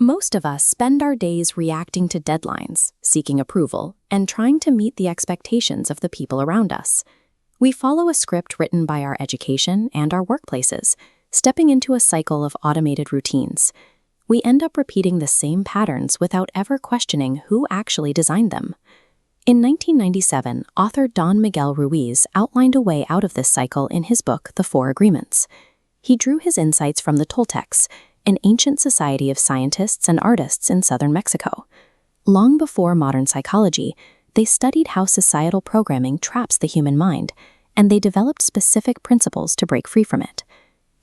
Most of us spend our days reacting to deadlines, seeking approval, and trying to meet the expectations of the people around us. We follow a script written by our education and our workplaces, stepping into a cycle of automated routines. We end up repeating the same patterns without ever questioning who actually designed them. In 1997, author Don Miguel Ruiz outlined a way out of this cycle in his book, The Four Agreements. He drew his insights from the Toltecs, an ancient society of scientists and artists in southern Mexico. Long before modern psychology, they studied how societal programming traps the human mind, and they developed specific principles to break free from it.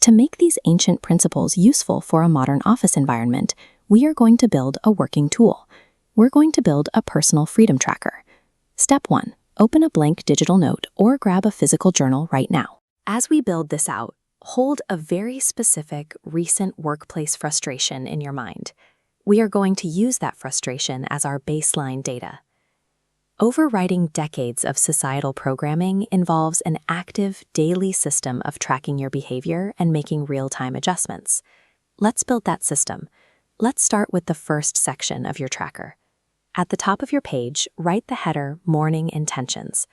To make these ancient principles useful for a modern office environment, we are going to build a working tool. We're going to build a personal freedom tracker. Step 1. Open a blank digital note or grab a physical journal right now. As we build this out, hold a very specific, recent workplace frustration in your mind. We are going to use that frustration as our baseline data. Overriding decades of societal programming involves an active, daily system of tracking your behavior and making real-time adjustments. Let's build that system. Let's start with the first section of your tracker. At the top of your page, write the header Morning Intentions.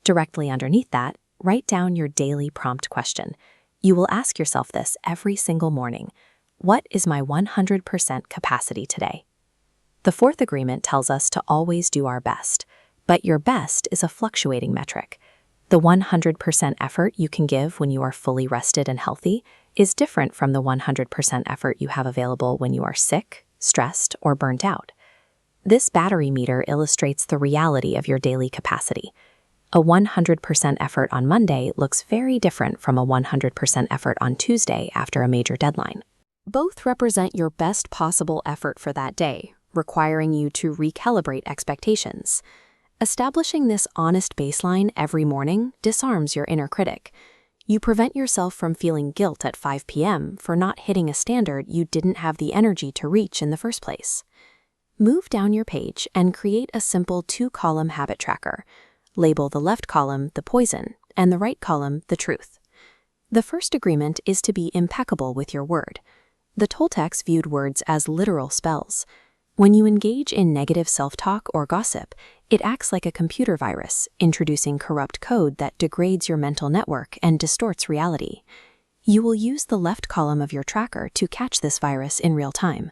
Directly underneath that, write down your daily prompt question. You will ask yourself this every single morning. What is my 100% capacity today? The fourth agreement tells us to always do our best, but your best is a fluctuating metric. The 100% effort you can give when you are fully rested and healthy is different from the 100% effort you have available when you are sick, stressed, or burnt out. This battery meter illustrates the reality of your daily capacity. A 100% effort on Monday looks very different from a 100% effort on Tuesday after a major deadline. Both represent your best possible effort for that day, requiring you to recalibrate expectations. Establishing this honest baseline every morning disarms your inner critic. You prevent yourself from feeling guilt at 5 p.m. for not hitting a standard you didn't have the energy to reach in the first place. Move down your page and create a simple 2-column habit tracker. Label the left column the poison and the right column the truth. The first agreement is to be impeccable with your word. The Toltecs viewed words as literal spells. When you engage in negative self-talk or gossip, it acts like a computer virus, introducing corrupt code that degrades your mental network and distorts reality. You will use the left column of your tracker to catch this virus in real time.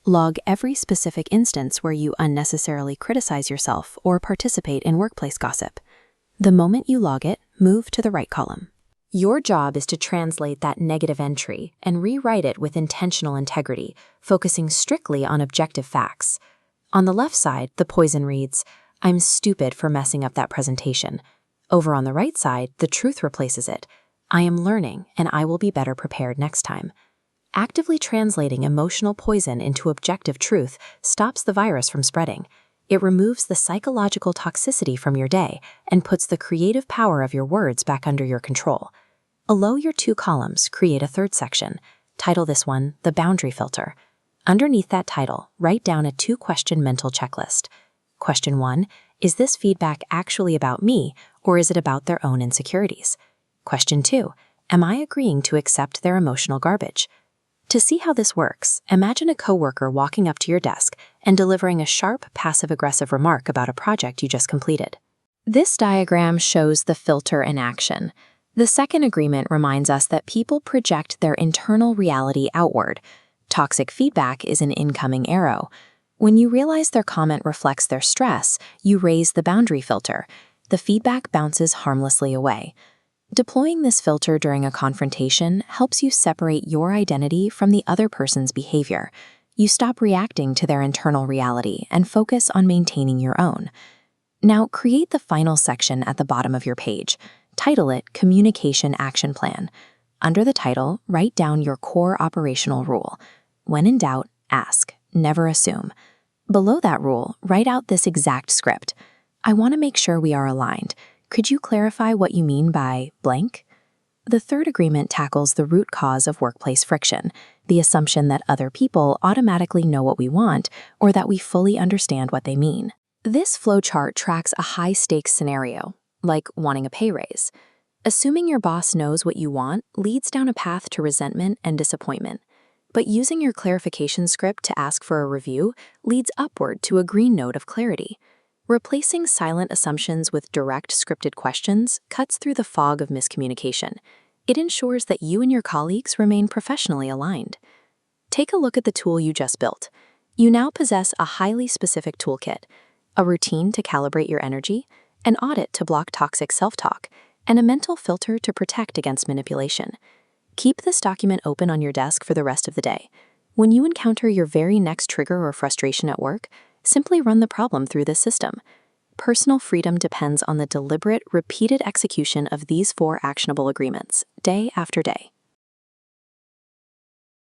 Log every specific instance where you unnecessarily criticize yourself or participate in workplace gossip. The moment you log it, move to the right column. Your job is to translate that negative entry and rewrite it with intentional integrity, focusing strictly on objective facts. On the left side, the poison reads, "I'm stupid for messing up that presentation." Over on the right side, the truth replaces it. "I am learning and I will be better prepared next time." Actively translating emotional poison into objective truth stops the virus from spreading. It removes the psychological toxicity from your day and puts the creative power of your words back under your control. Below your 2 columns, create a third section. Title this one, The Boundary Filter. Underneath that title, write down a 2-question mental checklist. Question 1, is this feedback actually about me, or is it about their own insecurities? Question 2, am I agreeing to accept their emotional garbage? To see how this works, imagine a coworker walking up to your desk and delivering a sharp, passive-aggressive remark about a project you just completed. This diagram shows the filter in action. The second agreement reminds us that people project their internal reality outward. Toxic feedback is an incoming arrow. When you realize their comment reflects their stress, you raise the boundary filter. The feedback bounces harmlessly away. Deploying this filter during a confrontation helps you separate your identity from the other person's behavior. You stop reacting to their internal reality and focus on maintaining your own. Now, create the final section at the bottom of your page. Title it Communication Action Plan. Under the title, write down your core operational rule. When in doubt, ask, never assume. Below that rule, write out this exact script. I want to make sure we are aligned. Could you clarify what you mean by blank? The third agreement tackles the root cause of workplace friction, the assumption that other people automatically know what we want or that we fully understand what they mean. This flowchart tracks a high-stakes scenario, like wanting a pay raise. Assuming your boss knows what you want leads down a path to resentment and disappointment. But using your clarification script to ask for a review leads upward to a green note of clarity. Replacing silent assumptions with direct scripted questions cuts through the fog of miscommunication. It ensures that you and your colleagues remain professionally aligned. Take a look at the tool you just built. You now possess a highly specific toolkit, a routine to calibrate your energy, an audit to block toxic self-talk, and a mental filter to protect against manipulation. Keep this document open on your desk for the rest of the day. When you encounter your very next trigger or frustration at work, simply run the problem through this system. Personal freedom depends on the deliberate, repeated execution of these 4 actionable agreements, day after day.